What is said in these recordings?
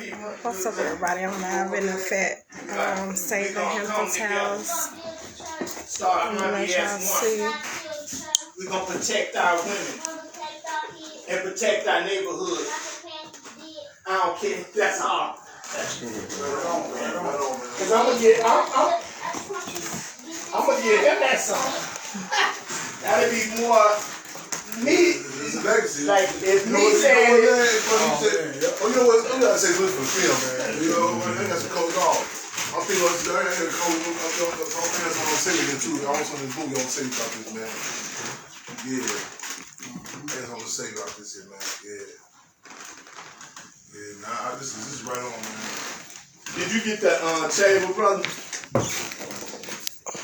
What's up, everybody? I'm live in the fat saving Hampton's house. I'm gonna let y'all see. We're gonna protect our women and protect our neighborhood. I don't care if that's hard. Cause I'm gonna get him that song. That'll be more me. Like if me saying it. Oh, you know what? I'm gonna say this for film, man. You know, I got some cold dog. I'm thinking I had a cold. I'm gonna say it too. I was on this movie. I'm gonna say about this, man. Yeah. That's what I'm gonna say about this here, man. Yeah. Yeah. Nah, this is right on, man. Did you get that chamber, brother?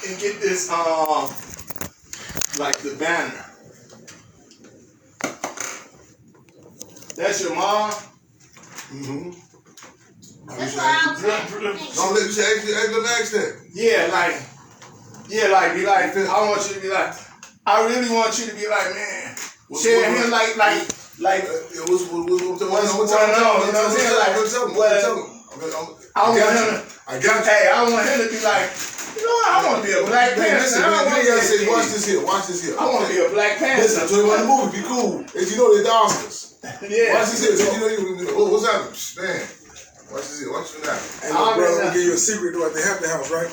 And get this like the banner. That's your mom? Mm-hmm. That's what I'm saying. Don't let you ask that. Yeah, be like, I want you to be like, I really want you to be like, man, share him like, what's going on? You know what I'm saying? I want him to, I got you. hey, I want him to be like, you know what, I want to be a Black Panther. Listen, man, watch this here. I want to be a Black Panther. Listen, I told you about the movie, be cool. As you know, they're the Oscars. Yeah. Watch this here. You know, what's happening? Man. Watch this here. Watch this now. Hey, brother, I'm gonna give you a secret though at the Hampton house, right?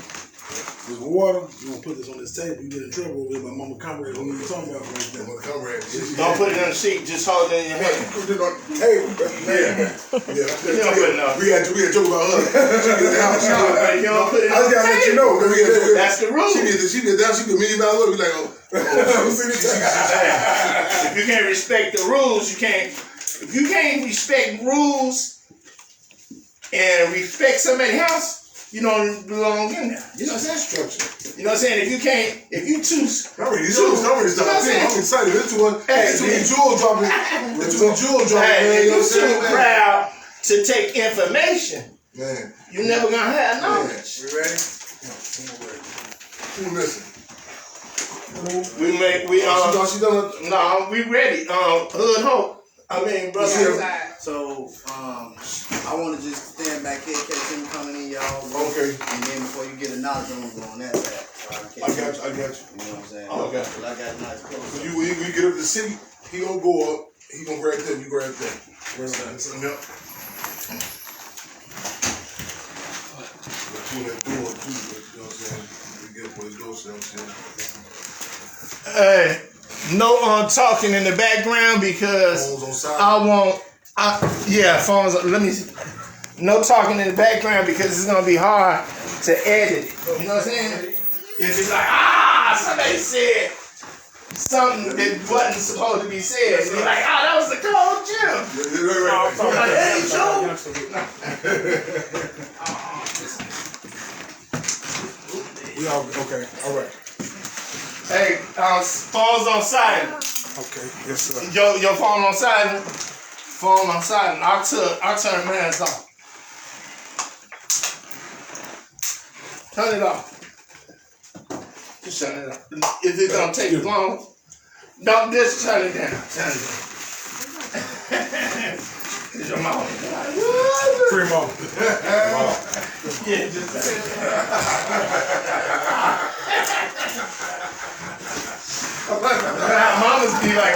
There's water. You gonna put this on this table. You get in trouble with my mama comrade. Who you talking about right there? Mama comrade. Don't put it on the sheet. Just hold it in your hand. Put it on the table. Yeah. You don't put it on. We had a joke about her. She get the house. You don't put it I on just gotta let you know. That's the rule. She get down. She be $1 million look. Be like, oh. If you can't respect the rules, you can't. If you can't respect rules and respect somebody's house, you don't belong in there. You know what I'm saying? Structure. You know what I'm saying? If you too I'm ready to stop. I'm excited. It's too many jewel dropping. It's too many jewel dropping. Hey, if you too proud to take information, man, you're never gonna have knowledge. We ready? Who missing? No, we ready. Hood Hope. I mean, brother. So, I want to just stand back here, catch him coming in, y'all. Okay. And then before you get a knowledge, I'm going to go on that side. So I got you. You know what I'm saying? Okay. Well, I got nice clothes. So you get up the seat, he gonna go up, he gonna grab that, you grab that. Yep. Between that door too, you know what I'm saying? We get where it goes, you know what I'm saying? Hey, no talking in the background because phones. Let me. No talking in the background because it's gonna be hard to edit it. You know what I'm saying? If it's like, somebody said something that wasn't supposed to be said, and you're like, that was the cold Jim. We all okay. All right. Hey, phone's on silent. Okay. Yes, sir. Your phone on silent. Phone on silent. I'll turn man's off. Turn it off. Just turn it off. If it don't take long, don't just turn it down. Turn it down. It's your mouth. Free mom. Yeah, just mamas be like,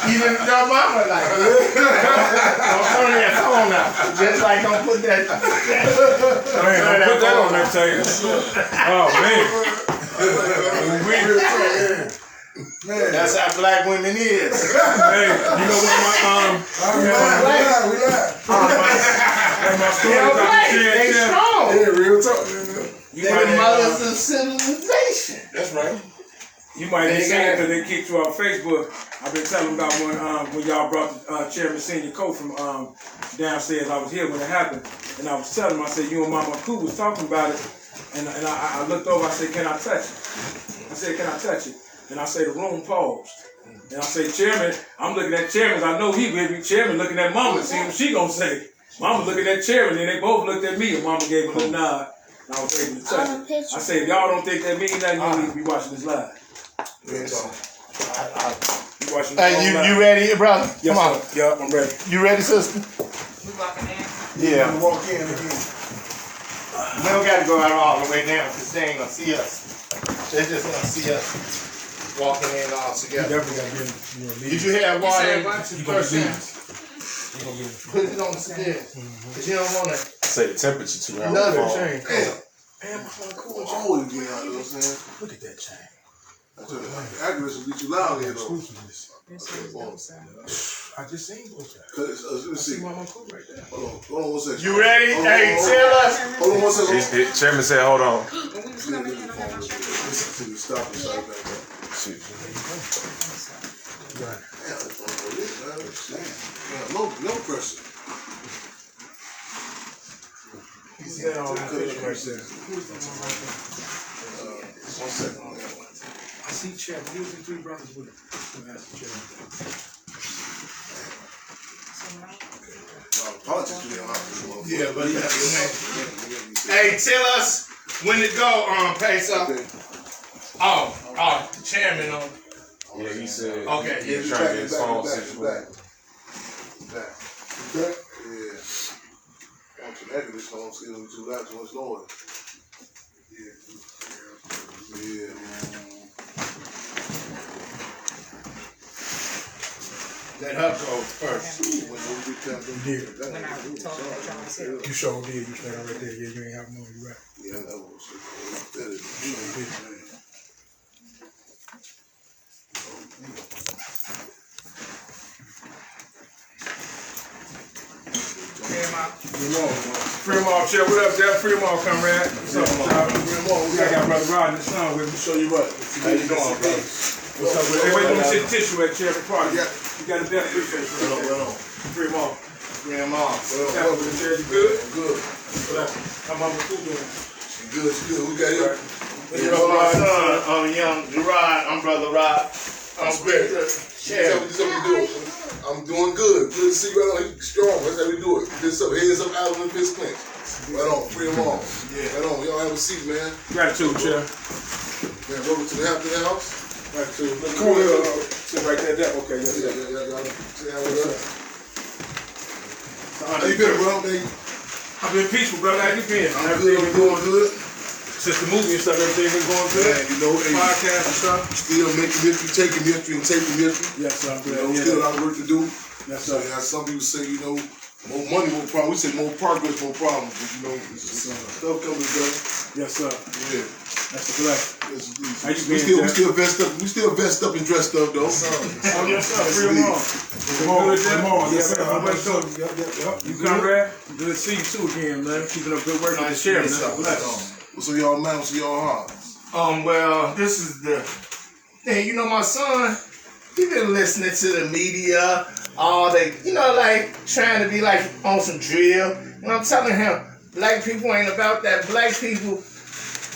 even your mama like, don't turn that phone out. Just like don't put that. Don't put that on that table. Oh man. That's how black women is. Hey, you know what my story they strong. Yeah, real talk. They're the mothers of civilization. That's right. You might be saying because they kicked you off Facebook. I've been telling about when y'all brought Chairman Senior Coe from downstairs. I was here when it happened, and I was telling him, I said, you and Mama Koo was talking about it, and I looked over, I said, can I touch it? I said, can I touch it? And I said, the room paused. And I said, Chairman, I'm looking at Chairman. I know he will be Chairman looking at Mama, see what she gonna say. Mama looking at Chairman, and they both looked at me, and Mama gave a little nod, and I was able to touch it. I said, if y'all don't think that means nothing, you don't need to be watching this live. Hey, you ready, brother? Yes, Come on. Yeah, I'm ready. You ready, sister? Yeah. Walk in again. We don't got to go out all the way down because they ain't gonna see us. They're just gonna see us walking in all You together. definitely got to be Did you have water in You gonna first leave. time? Put it on the stairs. Cause you don't wanna Say the temperature too high. love it. Damn. Damn, my phone cool. I'm always getting out, you know what I'm saying? Look at that chain. That's what the accuracy be too loud here, though. Exclusiveness. I just seen those guys. Cause, let's see. Mama cool right there. Hold on 1 second. You ready? Hold on, Hey, hold on. tell us. Hold on 1 second. Chairman said, hold on. Listen to you stop and start back up. Shoot. Right. Damn, that's what it is, man. Damn, no pressure. He's that on the picture right there. 1 second. I see Chairman. He was the 3 brothers with him. That's the Chairman. Politics to be honest. Yeah, but hey, tell us when to go, Peso. Oh, the chairman on. Yeah, he said. Okay, he was trying to get his phone situated. Back. Yeah. Want your negative song, see them too loud, too much noise. Yeah. Let her go first. When we You sure did. You said right there. Yeah, you ain't have no. You right. Yeah, that was that is. Fremont, Chair. What up, Jeff? Fremont, comrade. What's up, y'all? We got Brother Rod and his son with me. Show you what. How you doing, brother? What's up with it? Everybody doing shit tissue at Chair Party. You got a death briefcase right there. Fremont. What's up with the Chair? You good? Good. How mama cool doing? Good. We got it. You know my son, young Gerard. I'm Brother Rod. I'm Respect. Chair. This is how we do it. I'm doing good. Good to see you right on. Strong. That's how we do it. Fist up. Heads up, Allen and fist clench. Right on. Free them all. Yeah. Right on. Y'all have a seat, man. Gratitude, Chair. Man, welcome to the Hampton house. Gratitude. Come here. Sit right there. Okay, yes, Yeah, sir. y'all say hi with us. It's an How honor. you been, bro? Man, I've been peaceful, brother. How you been? I'm good. I'm doing good. Since the movie and stuff, everything been going good. Man, you know, hey, Podcast and stuff. still making history, taking history, and taking history. Yes, sir. I'm You glad. know, still a lot of work to do. Yes, So, sir. yeah, some people say, you know, more money, more problems. We say more progress, more problems. But, you know, stuff coming together. Yes, sir. Yeah. That's the blessing. Yes, indeed. How you we been, still vest up. We still vest up and dressed up, though. Oh, yes, sir. Free them all. Yes, sir. You comrade? Good to see you too again, man. Keeping up good work with the chairman. That's a blessing. What's on y'all mind? What's on y'all heart? Well, this is the thing. You know, my son, he been listening to the media, all they, like trying to be like on some drill. And I'm telling him, black people ain't about that. Black people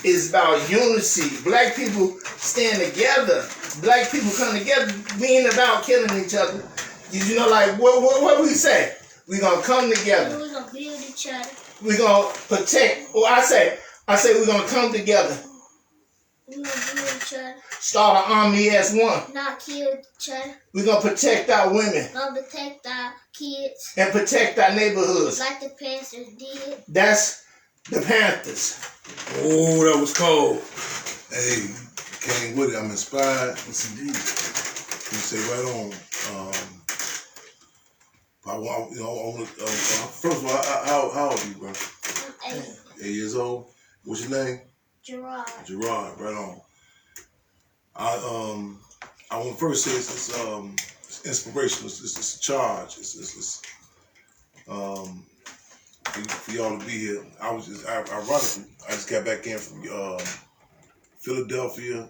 is about unity. Black people stand together. Black people come together. We ain't about killing each other. You know, like what we say? We gonna come together. We're gonna build each other. We gonna protect. Well, I say we gonna come together. We're gonna build each other. Start an army as one. Not kill each other. We're gonna protect our women Gonna protect our kids and protect our neighborhoods. like the Panthers did. That's the Panthers. Oh, that was cold. Hey, came with it. I'm inspired. Yes, indeed. You say right on. First of all, how old are you, bro? I'm 8. 8 years old. What's your name? Gerard. Gerard. Right on. I want to first say it's inspirational. It's a charge. It's for y'all to be here. Ironically, I just got back in from Philadelphia,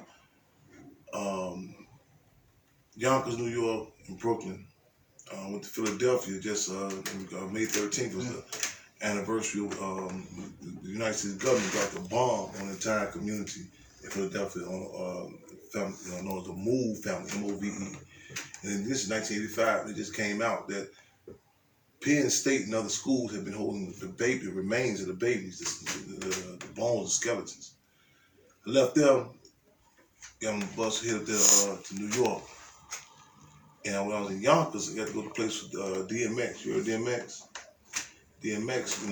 Yonkers, New York, and Brooklyn. Went to Philadelphia just May 13th was the anniversary of the United States government dropped a bomb on the entire community in Philadelphia on family, known as the Move family, M-O-V-E. And in this 1985, it just came out that Penn State and other schools have been holding the remains of the babies, the bones, the skeletons. I left there, got on the bus, headed to New York. And when I was in Yonkers, I got to go to a place with DMX. You heard DMX? DMX,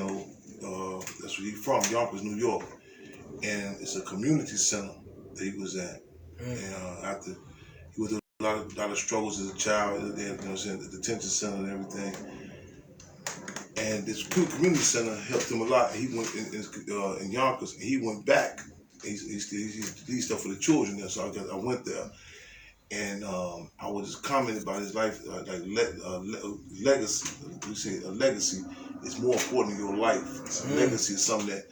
that's where he's from, Yonkers, New York. And it's a community center that he was at. And after he went through a lot of struggles as a child, the detention center and everything. And this community center helped him a lot. He went in Yonkers, and he went back. He did stuff for the children there, so I went there. And I was just commenting about his life, legacy. We say a legacy is more important than your life. A legacy is something that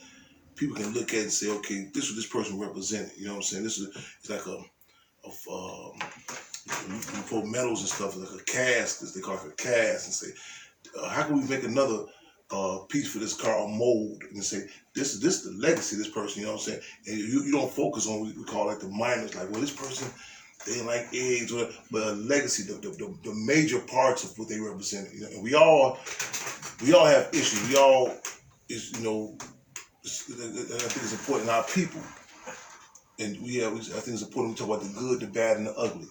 people can look at and say, okay, this is what this person represented. You know what I'm saying? It's like you put medals and stuff, like a cast, as they call it a cast, and say, how can we make another piece for this car, a mold, and say, this is the legacy of this person, you know what I'm saying? And you don't focus on what we call like the minors, like, well, this person, they didn't like eggs, but a legacy, the major parts of what they represent. And we all have issues. We all I think it's important in our people. And I think it's important we talk about the good, the bad, and the ugly.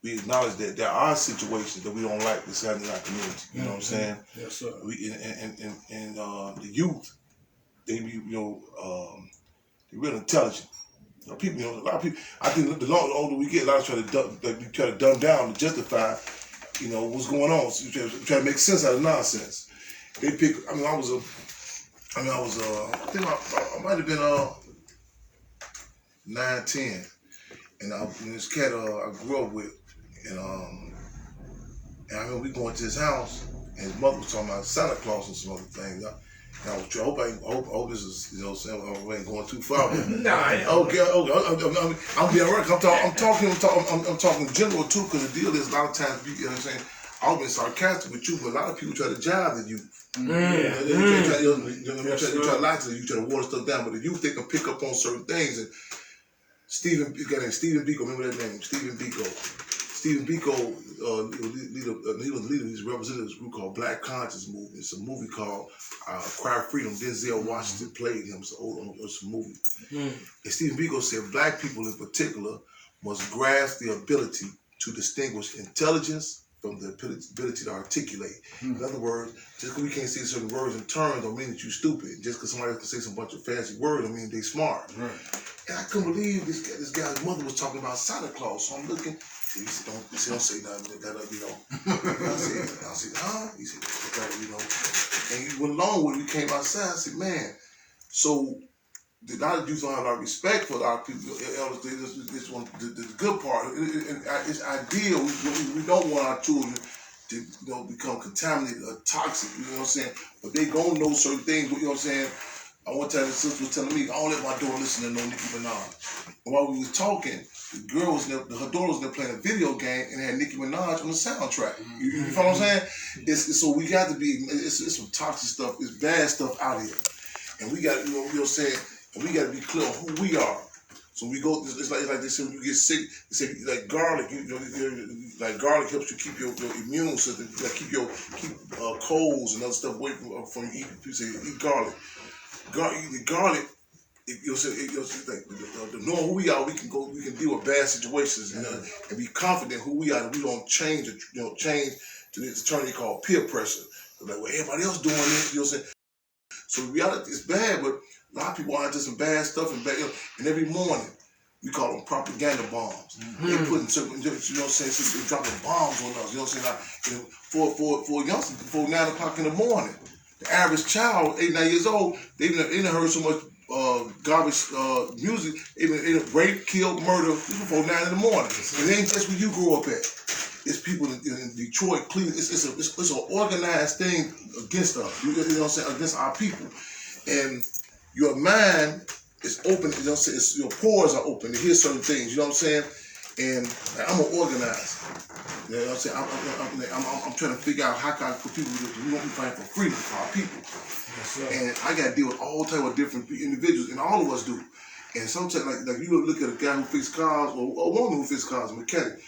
We acknowledge that there are situations that we don't like that's happening in our community. You know what I'm saying? Yes, sir. The youth, they be, they're real intelligent. A lot of people. I think the older we get, a lot of try to dumb down to justify, what's going on. So you try to make sense out of nonsense. They pick. I think I might have been 9, 10, and this cat I grew up with, and I remember we going to his house, and his mother was talking about Santa Claus and some other things. And I was trying. I hope this is, I ain't going too far. Okay. I'm being right. I'm talking general too, because the deal is a lot of times, you know what I'm saying, I've been sarcastic with you, but a lot of people try to jive the youth. You try to lie to you, try to water stuff down, but the youth, they can pick up on certain things. And Stephen Biko, remember that name? Stephen Biko, he was the leader of this representative group called Black Conscious Movement. It's a movie called Cry of Freedom. Denzel Washington played him. It's a movie. And Stephen Biko said black people in particular must grasp the ability to distinguish intelligence from the ability to articulate. In other words, just because we can't say certain words and terms don't mean that you're stupid. Just because somebody else can say some bunch of fancy words don't mean they smart. Right. And I couldn't believe this guy's mother was talking about Santa Claus. So I'm looking. He said, don't say nothing. I said, huh? He said, and he went along with it. We came outside. I said, man, so a lot of youth don't have a lot of respect for a lot of people. This one, the good part. It's ideal. We don't want our children to become contaminated or toxic. You know what I'm saying? But they gonna know certain things. You know what I'm saying? One time the sister was telling me, I don't let my daughter listen to no Nicki Minaj. And while we was talking, her daughter was there playing a video game and had Nicki Minaj on the soundtrack. You know what I'm saying? So we got to be, it's some toxic stuff, it's bad stuff out here. And we got to, and we got to be clear on who we are. So we go, it's like they say when you get sick, they say like garlic, like garlic helps you keep your immune system, like keep colds and other stuff away from you. People say eat garlic. Garlic, knowing who we are, we can deal with bad situations and be confident who we are, and we don't change to this term they call peer pressure. Like, well, everybody else doing it, you know what I'm saying? So the reality is bad, but a lot of people are into some bad stuff and every morning we call them propaganda bombs. They putting certain, you know what I'm saying, so they're dropping bombs on us, you know what I'm saying? For youngsters, before 9 o'clock in the morning. The average child, 8, 9 years old, they done heard so much garbage music, they done rape, kill, murder before 9 in the morning. And it ain't just where you grew up at. It's people in Detroit, Cleveland. It's an organized thing against us. You know what I'm saying? Against our people. And your mind is open. You know what I'm saying? Your pores are open to hear certain things. You know what I'm saying? And I'm an organizer. You know what I'm saying? I'm trying to figure out how can I put people, we want to be fighting for freedom for our people. Yes, and I got to deal with all type of different individuals, and all of us do. And sometimes, like you look at a guy who fixes cars, or a woman who fixes cars, a mechanic,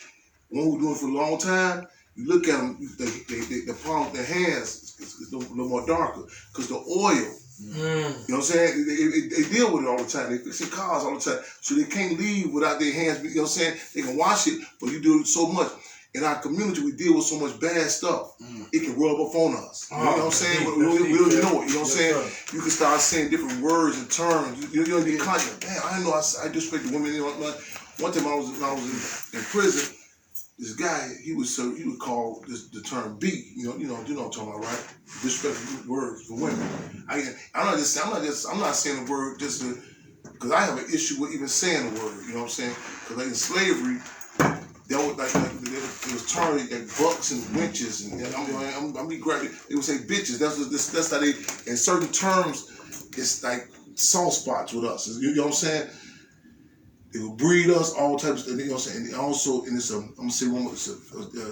one who's doing it for a long time, you look at them, the palm of their hands is a little more darker, because the oil, you know what I'm saying? They deal with it all the time. They fix their cars all the time. So they can't leave without their hands, you know what I'm saying? They can wash it, but you do it so much. in our community, we deal with so much bad stuff. It can rub up on us. You know what I'm saying? We don't even know it. You know what I'm saying? You can start saying different words and terms. You know, be conscious. Damn, I didn't know I disrespected women. You know, one time when I was in prison, this guy he would call the term B. You know what I'm talking about, right? Disrespectful words for women. I'm not saying the word just because I have an issue with even saying the word. You know what I'm saying? Because like in slavery. There was terms like bucks and winches, and I'm be grabbing. They would say bitches. That's how they. In certain terms, it's like soft spots with us. You know what I'm saying? They would breed us all types of. You know what I'm saying? And also, and I'm gonna say one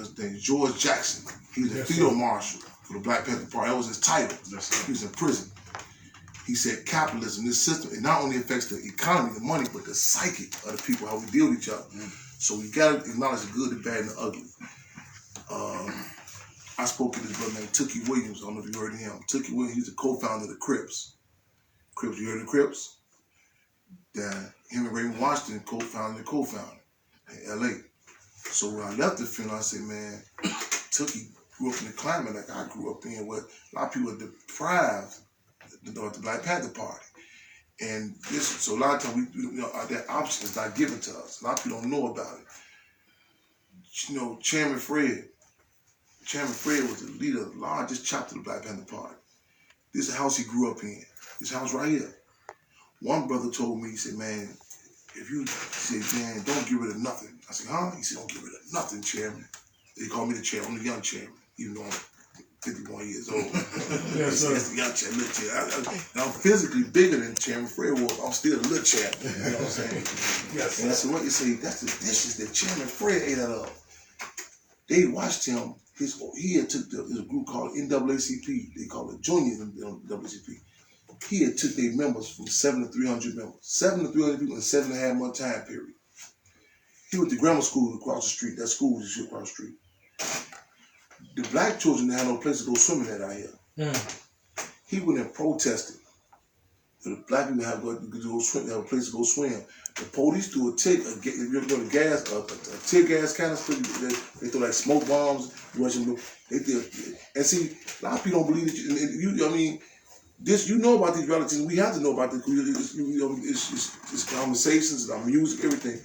thing. George Jackson. He was a field marshal for the Black Panther Party. That was his title. He was in prison. He said capitalism, this system, it not only affects the economy, the money, but the psyche of the people, how we deal with each other. So we gotta acknowledge the good, the bad, and the ugly. I spoke to this brother named Tookie Williams. I don't know if you heard of him. Tookie Williams, he's the co-founder of the Crips. Crips, you heard of the Crips? Then him and Raymond Washington co-founder in LA. So when I left the film, I said, man, Tookie grew up in the climate like I grew up in, where a lot of people are deprived of the Black Panther Party. And so a lot of times that option is not given to us. A lot of people don't know about it. You know, Chairman Fred was the leader of the largest chapter of the Black Panther Party. This is the house he grew up in. This house right here. One brother told me, he said, man, man, don't get rid of nothing. I said, huh? He said, don't get rid of nothing, Chairman. They call me the chairman. I'm the young chairman, even though I'm 51 years old. Yes, sir. That's the young chairman, little chairman. I'm physically bigger than Chairman Fred was. I'm still a little chairman. You know what I'm saying? Yes. And I said, what you say? That's the dishes that Chairman Fred ate out of. They watched him. He had took there's a group called NAACP. They call it Junior NAACP. He had took their members from 7 to 300 members. 7 to 300 people in a 7.5 month time period. He went to grammar school across the street. That school was just across the street. The black children had no place to go swimming at out here. He went and protested for the black people to have a place to go swim. The police threw a tear gas canister. They threw like smoke bombs. And see, a lot of people don't believe that. I mean, this you know about these relatives. We have to know about this. It's conversations, it's our music, everything.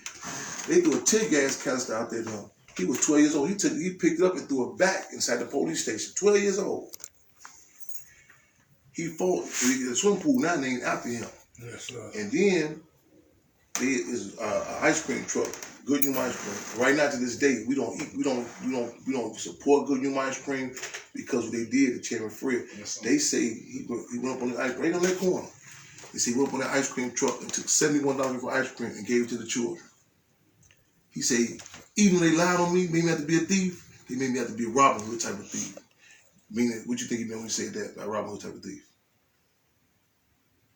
They threw a tear gas canister out there to him. He was 12 years old. He picked it up and threw it back inside the police station. 12 years old. He fought. The swimming pool now named after him. Yes, sir. And then there is an ice cream truck, Good Human Ice Cream. Right now to this day, we don't support Good Human Ice Cream because what they did to Chairman Fred. Yes, they say he went up on the ice cream, right on that corner. They say he went up on the ice cream truck and took $71 for ice cream and gave it to the children. He said, even though they lied on me, made me have to be a thief, they made me have to be a Robin Hood type of thief. Meaning, what you think he meant when he said that, a Robin Hood type of thief?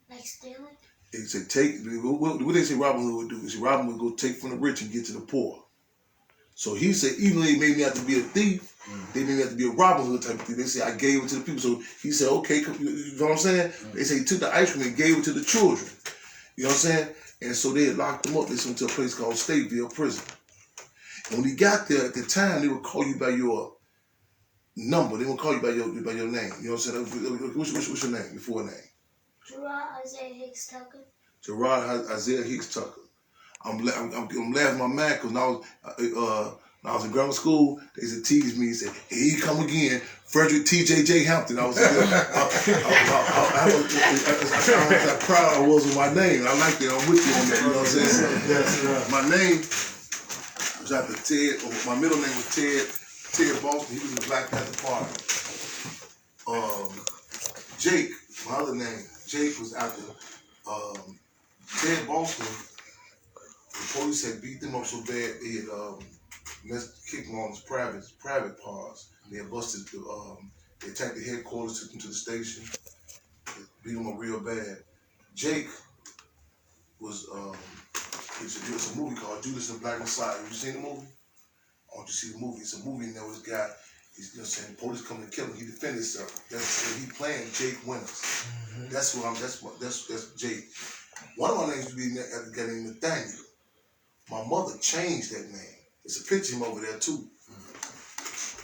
Like stealing? They say what they say Robin Hood would do is Robin would go take from the rich and get to the poor. So he said, even though they made me have to be a thief, they made me have to be a Robin Hood type of thief. They say, I gave it to the people. So he said, okay, you know what I'm saying? They say he took the ice cream and gave it to the children. You know what I'm saying? And so they had locked him up. They sent him to a place called Stateville Prison. And when he got there, at the time, they would call you by your number. They would call you by your name. You know what I'm saying? What's your name, your full name? Gerard Isaiah Hicks Tucker. Gerard Isaiah Hicks Tucker. I'm laughing my man because when I was in grammar school, they used to tease me and say, here he come again, Frederick T.J.J. Hampton. I was how proud I was of my name. I like that. I'm with you on that. You know what I'm saying? Yes, my name was after Ted. My middle name was Ted Boston. He was in the Black Panther Party. Jake, my other name, Jake was after Ted Boston. The police had beat them up so bad they had kicked him on his private parts. They had busted they attacked the headquarters, took him to the station, beat him up real bad. Jake was it was a movie called Judas and the Black Messiah. Have you seen the movie? I want you to see the movie. It's a movie and there was a guy, he's saying police coming to kill him. He defended himself. That's he playing Jake Winters. That's Jake. One of my names used to be a guy named Nathaniel. My mother changed that name. There's a picture of him over there too.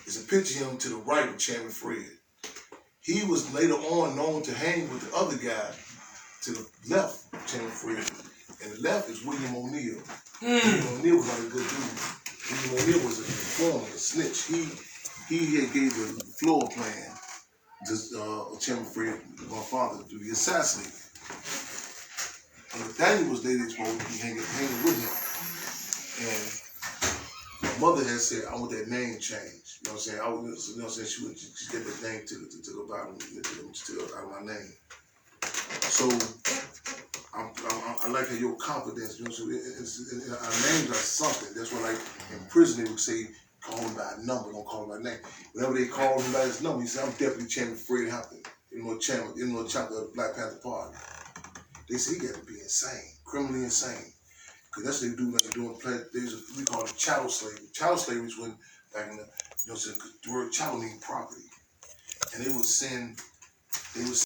It's a picture of him to the right of Chairman Fred. He was later on known to hang with the other guy to the left of Chairman Fred. And the left is William O'Neill. William O'Neill was not a good dude. William O'Neill was an informant, a snitch. He had gave the floor plan to Chairman Fred, my father, to be assassinated. And Nathaniel was later exposed to be hanging with him. And my mother had said, I want that name changed. You know what I'm saying? She get that name to the bottom, out of my name. So I like how your confidence, you know what I'm saying? Our names are something. That's why, like, in prison they would say, call him by a number, don't call him by name. Whenever they call him by his number, he said, I'm Deputy Chairman Fred Hampton, chapter of the Black Panther Party. They say he got to be insane, criminally insane. Because that's what they do when they're doing we call it chattel slavery. Chattel slavery is when, back in the, the word chattel means property. And they would send